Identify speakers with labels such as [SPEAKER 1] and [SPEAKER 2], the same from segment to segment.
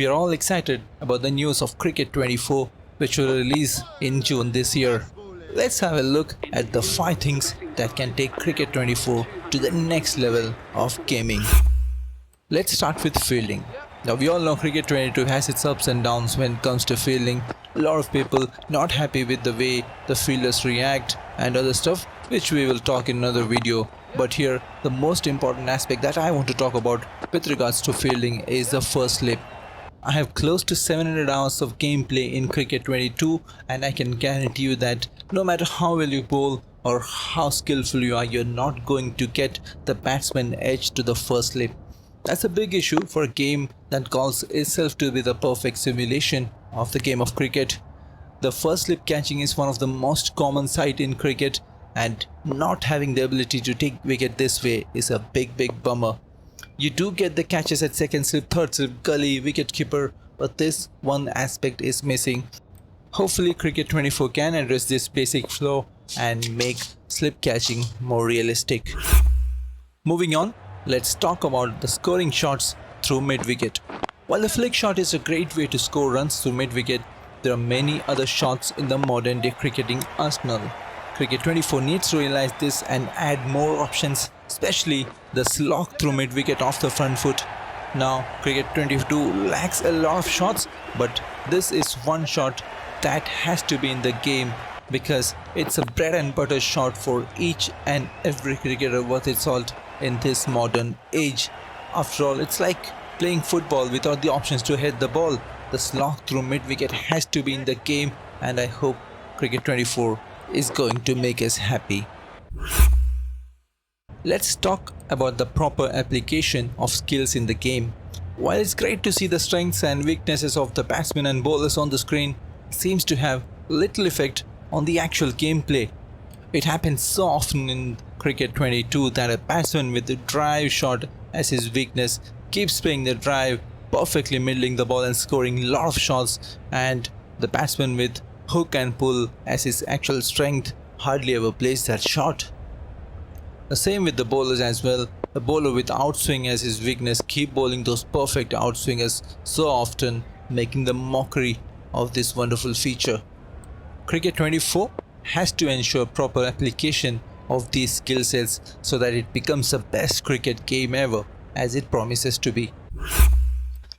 [SPEAKER 1] We are all excited about the news of Cricket 24, which will release in June this year. Let's have a look at the 5 things that can take Cricket 24 to the next level of gaming. Let's start with fielding. Now we all know Cricket 22 has its ups and downs when it comes to fielding. A lot of people not happy with the way the fielders react and other stuff, which we will talk in another video. But here the most important aspect that I want to talk about with regards to fielding is the first slip. I have close to 700 hours of gameplay in Cricket 22 and I can guarantee you that no matter how well you bowl or how skillful you are, you're not going to get the batsman edge to the first slip. That's a big issue for a game that calls itself to be the perfect simulation of the game of cricket. The first slip catching is one of the most common sight in cricket, and not having the ability to take wicket this way is a big bummer. You do get the catches at second slip, third slip, gully, wicket keeper, but this one aspect is missing. Hopefully Cricket 24 can address this basic flaw and make slip catching more realistic. Moving on, let's talk about the scoring shots through mid-wicket. While the flick shot is a great way to score runs through mid-wicket, there are many other shots in the modern day cricketing arsenal. Cricket 24 needs to realize this and add more options, especially the slog through mid-wicket off the front foot. Now, Cricket 22 lacks a lot of shots, but this is one shot that has to be in the game because it's a bread and butter shot for each and every cricketer worth its salt in this modern age. After all, it's like playing football without the options to hit the ball. The slog through mid-wicket has to be in the game, and I hope Cricket 24 is going to make us happy. Let's talk about the proper application of skills in the game. While it's great to see the strengths and weaknesses of the batsmen and bowlers on the screen, it seems to have little effect on the actual gameplay. It happens so often in Cricket 22 that a batsman with the drive shot as his weakness keeps playing the drive, perfectly middling the ball and scoring a lot of shots, and the batsman with hook and pull as his actual strength hardly ever plays that shot. The same with the bowlers as well. A bowler with outswing as his weakness keep bowling those perfect outswingers so often, making the mockery of this wonderful feature. Cricket 24 has to ensure proper application of these skill sets so that it becomes the best cricket game ever, as it promises to be.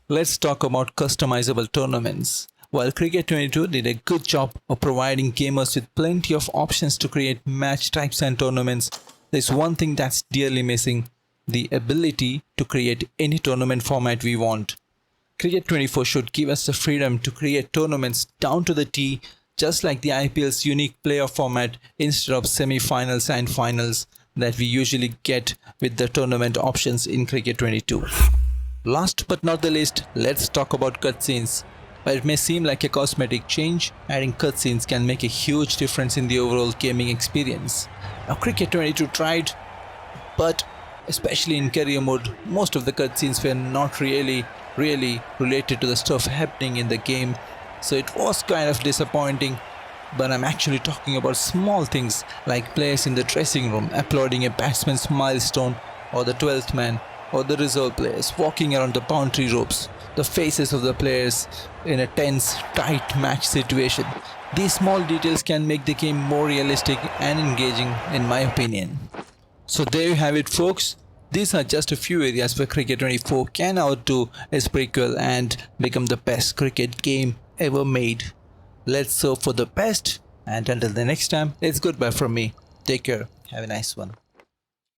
[SPEAKER 1] Let's talk about customizable tournaments. While Cricket 22 did a good job of providing gamers with plenty of options to create match types and tournaments, there's one thing that's dearly missing: the ability to create any tournament format we want. Cricket 24 should give us the freedom to create tournaments down to the T, just like the IPL's unique playoff format, instead of semi-finals and finals that we usually get with the tournament options in Cricket 22. Last but not the least, let's talk about cutscenes. While it may seem like a cosmetic change, adding cutscenes can make a huge difference in the overall gaming experience. Now, Cricket 22 tried, but especially in career mode, most of the cutscenes were not really related to the stuff happening in the game, so it was kind of disappointing. But I'm actually talking about small things like players in the dressing room applauding a batsman's milestone, or the 12th man, or the reserve players walking around the boundary ropes, the faces of the players in a tense, tight match situation. These small details can make the game more realistic and engaging, in my opinion. So there you have it, folks. These are just a few areas where Cricket 24 can outdo its prequel and become the best cricket game ever made. Let's hope for the best, and until the next time, it's goodbye from me. Take care. Have a nice one.